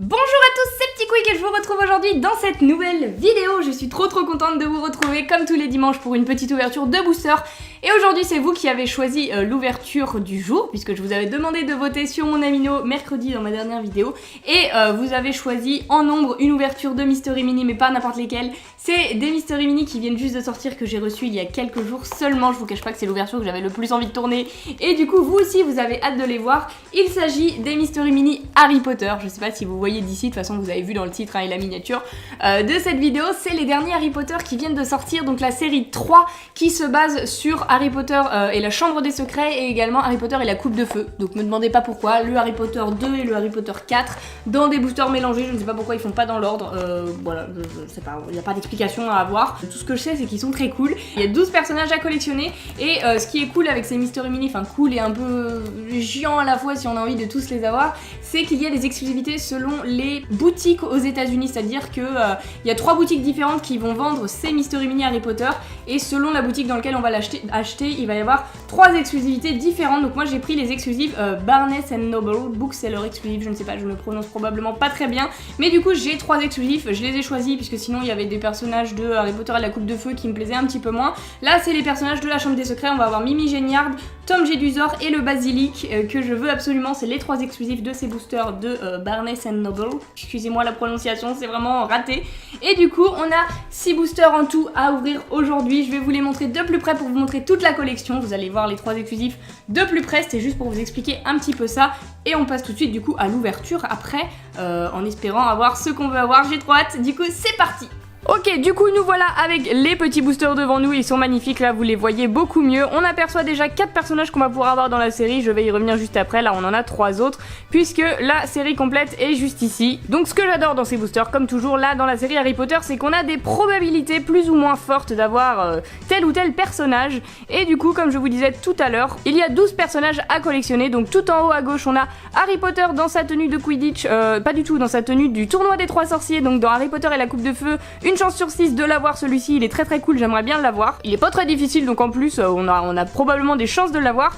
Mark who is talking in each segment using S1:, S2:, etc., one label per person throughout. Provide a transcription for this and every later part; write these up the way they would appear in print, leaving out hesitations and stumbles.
S1: Bonjour à tous, c'est Petit Quick et je vous retrouve aujourd'hui dans cette nouvelle vidéo. Je suis trop contente de vous retrouver comme tous les dimanches pour une petite ouverture de booster. Et aujourd'hui c'est vous qui avez choisi l'ouverture du jour, puisque je vous avais demandé de voter sur mon amino mercredi dans ma dernière vidéo. Et vous avez choisi en nombre une ouverture de Mystery Mini, mais pas n'importe lesquelles. C'est des Mystery Mini qui viennent juste de sortir, que j'ai reçu il y a quelques jours seulement. Je vous cache pas que c'est l'ouverture que j'avais le plus envie de tourner. Et du coup vous aussi vous avez hâte de les voir. Il s'agit des Mystery Mini Harry Potter. Je sais pas si vous voyez d'ici, de toute façon vous avez vu dans le titre et la miniature de cette vidéo. C'est les derniers Harry Potter qui viennent de sortir, donc la série 3 qui se base sur Harry Potter et la Chambre des Secrets, et également Harry Potter et la Coupe de Feu. Donc me demandez pas pourquoi, le Harry Potter 2 et le Harry Potter 4 dans des boosters mélangés, je ne sais pas pourquoi ils font pas dans l'ordre, voilà, je sais pas, il n'y a pas d'explication à avoir. Tout ce que je sais c'est qu'ils sont très cool. Il y a 12 personnages à collectionner et ce qui est cool avec ces Mystery Mini, enfin cool et un peu chiant à la fois si on a envie de tous les avoir, c'est qu'il y a des exclusivités selon les boutiques aux États-Unis, c'est-à-dire que il y a 3 boutiques différentes qui vont vendre ces Mystery Mini Harry Potter, et selon la boutique dans laquelle on va l'acheter, il va y avoir 3 exclusivités différentes. Donc moi j'ai pris les exclusives Barnes & Noble, Bookseller exclusive, je ne sais pas, je le prononce probablement pas très bien, mais du coup j'ai 3 exclusifs, je les ai choisis puisque sinon il y avait des personnages de Harry Potter et la Coupe de Feu qui me plaisaient un petit peu moins. Là c'est les personnages de la Chambre des Secrets, on va avoir Mimi Géniard, Tom Jedusor et le Basilic que je veux absolument. C'est les 3 exclusifs de ces boosters de Barnes & Noble. Excusez-moi la prononciation, c'est vraiment raté. Et du coup on a 6 boosters en tout à ouvrir aujourd'hui. Je vais vous les montrer de plus près pour vous montrer toute la collection. Vous allez voir les 3 exclusifs de plus près, c'était juste pour vous expliquer un petit peu ça. Et on passe tout de suite du coup à l'ouverture après, en espérant avoir ce qu'on veut avoir. J'ai trop hâte, du coup c'est parti. Ok, du coup nous voilà avec les petits boosters devant nous, ils sont magnifiques, là vous les voyez beaucoup mieux. On aperçoit déjà 4 personnages qu'on va pouvoir avoir dans la série, je vais y revenir juste après. Là on en a 3 autres, puisque la série complète est juste ici. Donc ce que j'adore dans ces boosters, comme toujours là dans la série Harry Potter, c'est qu'on a des probabilités plus ou moins fortes d'avoir tel ou tel personnage. Et du coup, comme je vous disais tout à l'heure, il y a 12 personnages à collectionner. Donc tout en haut à gauche on a Harry Potter dans sa tenue de Quidditch, pas du tout, dans sa tenue du tournoi des 3 sorciers, donc dans Harry Potter et la Coupe de Feu. Une chance sur 6 de l'avoir, celui-ci, il est très cool, j'aimerais bien l'avoir. Il est pas très difficile, donc en plus on a probablement des chances de l'avoir.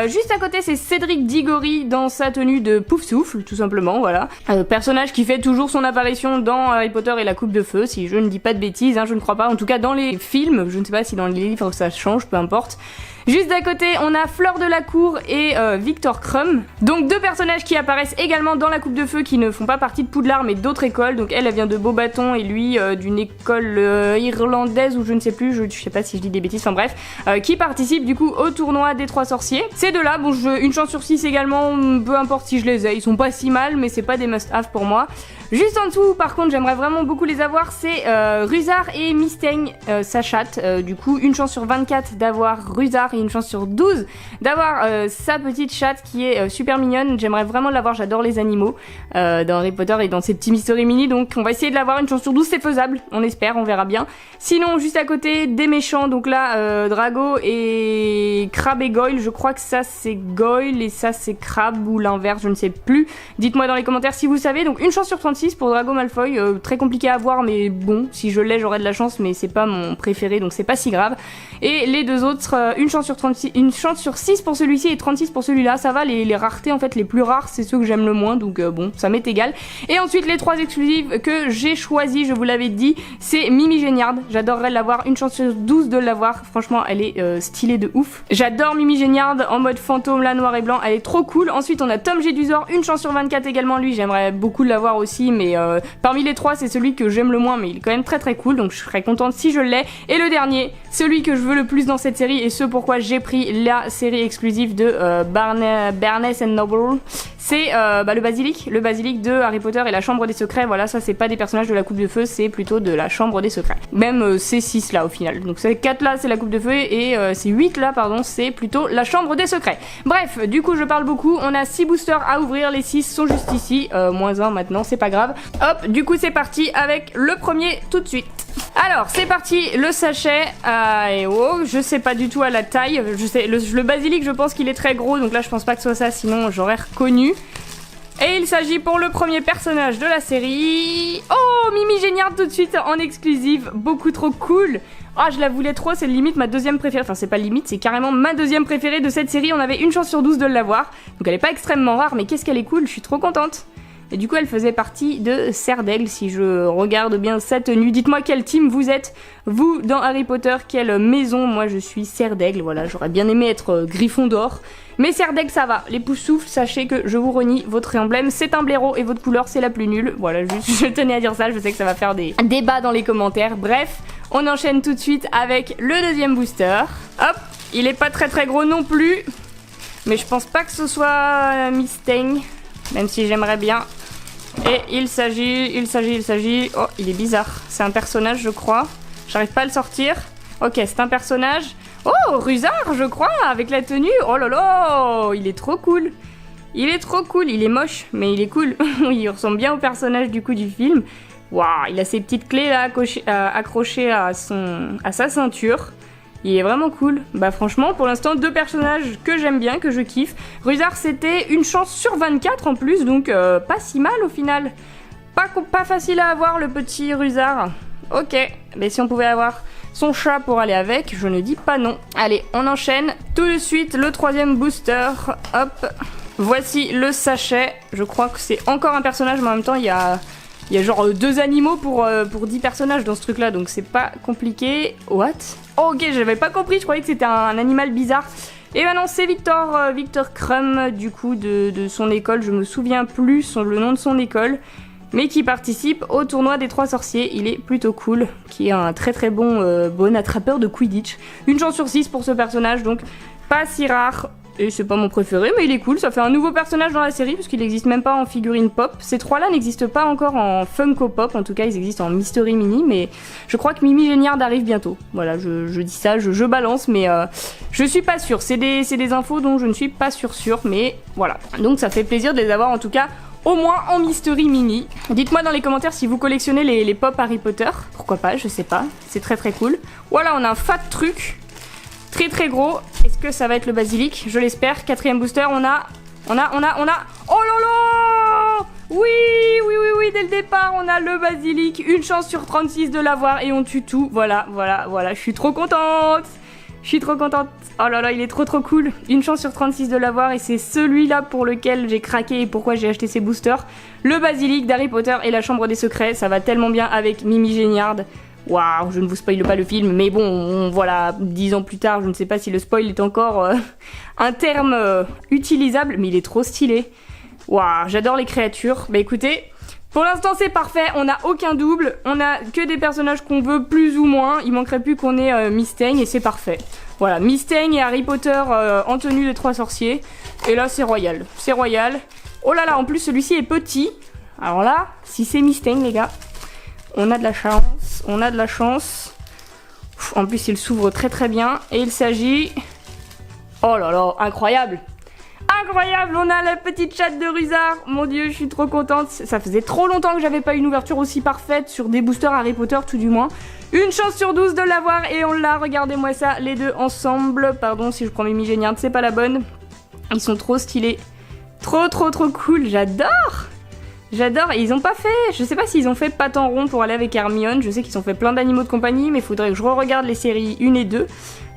S1: Juste à côté c'est Cédric Diggory dans sa tenue de Poufsouffle, tout simplement, voilà. Personnage qui fait toujours son apparition dans Harry Potter et la Coupe de Feu, si je ne dis pas de bêtises, hein, je ne crois pas. En tout cas dans les films, je ne sais pas si dans les livres ça change, peu importe. Juste d'à côté, on a Fleur de la Cour et Victor Krum. Donc 2 personnages qui apparaissent également dans la Coupe de Feu, qui ne font pas partie de Poudlard mais d'autres écoles. Donc elle vient de Beauxbatons et lui d'une école irlandaise ou je ne sais plus, je sais pas si je dis des bêtises, enfin bref, qui participe du coup au tournoi des 3 sorciers. Ces deux-là, bon, une chance sur 6 également, peu importe si je les ai, ils sont pas si mal, mais c'est pas des must-have pour moi. Juste en dessous, par contre, j'aimerais vraiment beaucoup les avoir, c'est Rusard et Mystaigne, sa chatte. Du coup, une chance sur 24 d'avoir Rusard et une chance sur 12 d'avoir sa petite chatte qui est super mignonne. J'aimerais vraiment l'avoir, j'adore les animaux dans Harry Potter et dans ces petits Mystery Mini, donc on va essayer de l'avoir. Une chance sur 12, c'est faisable, on espère, on verra bien. Sinon, juste à côté, des méchants, donc là, Drago et Crabbe et Goyle, je crois que ça c'est Goyle et ça c'est Crabbe ou l'inverse, je ne sais plus. Dites-moi dans les commentaires si vous savez. Donc une chance sur 36 pour Drago Malfoy, très compliqué à avoir, mais bon, si je l'ai j'aurai de la chance, mais c'est pas mon préféré donc c'est pas si grave. Et les deux autres, une chance sur 36, une chance sur 6 pour celui-ci et 36 pour celui-là, ça va. Les raretés en fait les plus rares c'est ceux que j'aime le moins, donc bon, ça m'est égal. Et ensuite les 3 exclusives que j'ai choisi, je vous l'avais dit, c'est Mimi Géniard, j'adorerais l'avoir, une chance sur 12 de l'avoir, franchement elle est stylée de ouf. J'adore Mimi Géniard en mode fantôme là, noir et blanc, elle est trop cool. Ensuite on a Tom Jedusor, une chance sur 24 également, lui j'aimerais beaucoup l'avoir aussi, mais parmi les 3 c'est celui que j'aime le moins, mais il est quand même très cool, donc je serais contente si je l'ai. Et le dernier, celui que je veux le plus dans cette série et ce pourquoi j'ai pris la série exclusive de Barnes & Noble, c'est le basilic de Harry Potter et la Chambre des Secrets. Voilà, ça c'est pas des personnages de la Coupe de Feu, c'est plutôt de la Chambre des Secrets. Même ces 6 là au final. Donc ces 4 là c'est la Coupe de Feu et ces 8 là pardon c'est plutôt la Chambre des Secrets. Bref, du coup je parle beaucoup, on a 6 boosters à ouvrir, les 6 sont juste ici, moins 1 maintenant, c'est pas grave. Hop, du coup c'est parti avec le premier tout de suite. Alors c'est parti, le sachet, et oh, je sais pas du tout à la taille, je sais, le basilic je pense qu'il est très gros, donc là je pense pas que ce soit ça, sinon j'aurais reconnu. Et il s'agit pour le premier personnage de la série. Oh, Mimi Géniard tout de suite en exclusive, beaucoup trop cool. Ah, je la voulais trop, c'est limite ma deuxième préférée. Enfin, c'est pas limite, c'est carrément ma deuxième préférée de cette série. On avait une chance sur 12 de l'avoir. Donc elle est pas extrêmement rare, mais qu'est-ce qu'elle est cool, je suis trop contente. Et du coup, elle faisait partie de Serre d'Aigle, si je regarde bien sa tenue. Dites-moi quelle team vous êtes, vous, dans Harry Potter, quelle maison. Moi, je suis Serre d'Aigle, voilà, j'aurais bien aimé être Gryffondor. Mais Serre d'Aigle, ça va. Les Poufsouffles, sachez que je vous renie votre emblème. C'est un blaireau et votre couleur, c'est la plus nulle. Voilà, juste, je tenais à dire ça. Je sais que ça va faire des débats dans les commentaires. Bref, on enchaîne tout de suite avec le deuxième booster. Hop, il est pas très très gros non plus. Mais je pense pas que ce soit Mystaigne, même si j'aimerais bien. Et il s'agit... Oh, il est bizarre. C'est un personnage, je crois. J'arrive pas à le sortir. Ok, c'est un personnage. Oh, Rusard, je crois, avec la tenue. Oh là là, il est trop cool. Il est trop cool. Il est moche, mais il est cool. Il ressemble bien au personnage du coup du film. Waouh, il a ses petites clés là accrochées à sa ceinture. Il est vraiment cool. Bah franchement, pour l'instant, 2 personnages que j'aime bien, que je kiffe. Rusard, c'était une chance sur 24 en plus, donc pas si mal au final. Pas facile à avoir, le petit Rusard. Ok, mais si on pouvait avoir son chat pour aller avec, je ne dis pas non. Allez, on enchaîne tout de suite le 3e booster. Hop, voici le sachet. Je crois que c'est encore un personnage, mais en même temps, il y a genre 2 animaux pour 10 personnages dans ce truc là, donc c'est pas compliqué. What? Oh, ok, j'avais pas compris, je croyais que c'était un animal bizarre. Et ben non, c'est Victor Crumb, du coup, de son école, je me souviens plus le nom de son école, mais qui participe au tournoi des 3 sorciers. Il est plutôt cool, qui est un très très bon attrapeur de Quidditch. Une chance sur 6 pour ce personnage, donc pas si rare. Et c'est pas mon préféré, mais il est cool, ça fait un nouveau personnage dans la série, parce qu'il n'existe même pas en figurine pop. Ces 3-là n'existent pas encore en Funko Pop, en tout cas ils existent en Mystery Mini, mais je crois que Mimi Géniard arrive bientôt. Voilà, je dis ça, je balance, mais je suis pas sûre. C'est des infos dont je ne suis pas sûre, mais voilà. Donc ça fait plaisir de les avoir en tout cas, au moins en Mystery Mini. Dites-moi dans les commentaires si vous collectionnez les pop Harry Potter. Pourquoi pas, je sais pas, c'est très très cool. Voilà, on a un fat truc. Très très gros. Est-ce que ça va être le basilic? Je l'espère. 4e booster, on a... Oh là là! Oui, dès le départ, on a le basilic. Une chance sur 36 de l'avoir et on tue tout. Voilà. Je suis trop contente. Oh là là, il est trop cool. Une chance sur 36 de l'avoir et c'est celui-là pour lequel j'ai craqué et pourquoi j'ai acheté ces boosters. Le basilic d'Harry Potter et la chambre des secrets. Ça va tellement bien avec Mimi Géniard. Waouh, je ne vous spoile pas le film, mais bon, voilà, 10 ans plus tard, je ne sais pas si le spoil est encore un terme utilisable, mais il est trop stylé. Waouh, j'adore les créatures. Bah écoutez, pour l'instant c'est parfait, on n'a aucun double, on a que des personnages qu'on veut plus ou moins, il manquerait plus qu'on ait Mystaigne et c'est parfait. Voilà, Mystaigne et Harry Potter en tenue des 3 sorciers, et là c'est royal, c'est royal. Oh là là, en plus celui-ci est petit, alors là, si c'est Mystaigne les gars, on a de la chance, En plus, il s'ouvre très très bien. Et il s'agit... Oh là là, incroyable! Incroyable, on a la petite chatte de Rusard. Mon dieu, je suis trop contente. Ça faisait trop longtemps que j'avais pas une ouverture aussi parfaite sur des boosters Harry Potter, tout du moins. Une chance sur 12 de l'avoir et on l'a. Regardez-moi ça, les deux ensemble. Pardon si je prends Mimi Géniard, c'est pas la bonne. Ils sont trop stylés. Trop cool, j'adore! J'adore, et ils ont pas fait, je sais pas s'ils ont fait patte en rond pour aller avec Hermione, je sais qu'ils ont fait plein d'animaux de compagnie, mais il faudrait que je re-regarde les séries 1 et 2,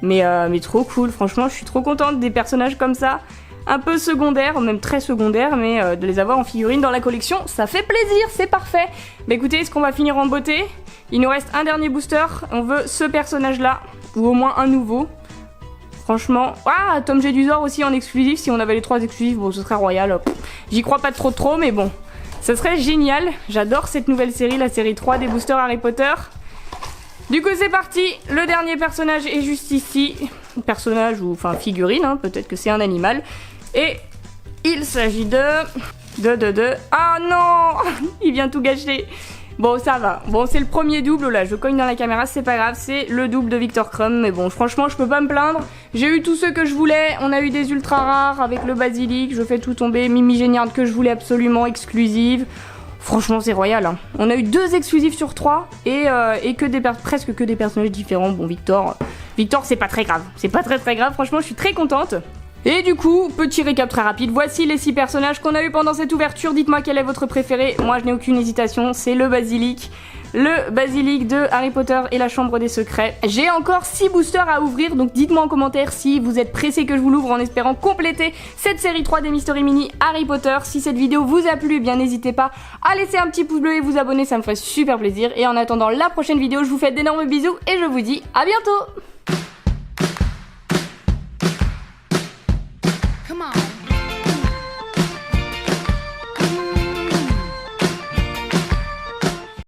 S1: mais trop cool, franchement je suis trop contente des personnages comme ça, un peu secondaires, même très secondaires, mais de les avoir en figurine dans la collection, ça fait plaisir, c'est parfait. Bah écoutez, est-ce qu'on va finir en beauté? Il nous reste un dernier booster, on veut ce personnage là, ou au moins un nouveau. Franchement, ah, Tom Jedusor aussi en exclusif, si on avait les 3 exclusifs, bon ce serait royal, j'y crois pas trop, mais bon. Ça serait génial, j'adore cette nouvelle série, la série 3 des boosters Harry Potter. Du coup c'est parti, le dernier personnage est juste ici. Personnage ou enfin figurine, hein, peut-être que c'est un animal. Et il s'agit de... Ah non, il vient tout gâcher. Bon ça va, bon c'est le premier double, là je cogne dans la caméra, c'est pas grave, c'est le double de Victor Crumb, mais bon franchement je peux pas me plaindre, j'ai eu tous ceux que je voulais, on a eu des ultra rares avec le basilic, je fais tout tomber, Mimi Géniard que je voulais absolument, exclusive, franchement c'est royal, hein. On a eu 2 exclusifs sur 3 et presque que des personnages différents, bon Victor c'est pas très grave, c'est pas très grave, franchement je suis très contente. Et du coup, petit récap très rapide, voici les 6 personnages qu'on a eu pendant cette ouverture. Dites-moi quel est votre préféré. Moi je n'ai aucune hésitation, c'est le basilic. Le basilic de Harry Potter et la chambre des secrets. J'ai encore 6 boosters à ouvrir, donc dites-moi en commentaire si vous êtes pressés que je vous l'ouvre en espérant compléter cette série 3 des Mystery Mini Harry Potter. Si cette vidéo vous a plu, eh bien n'hésitez pas à laisser un petit pouce bleu et vous abonner, ça me ferait super plaisir. Et en attendant la prochaine vidéo, je vous fais d'énormes bisous et je vous dis à bientôt.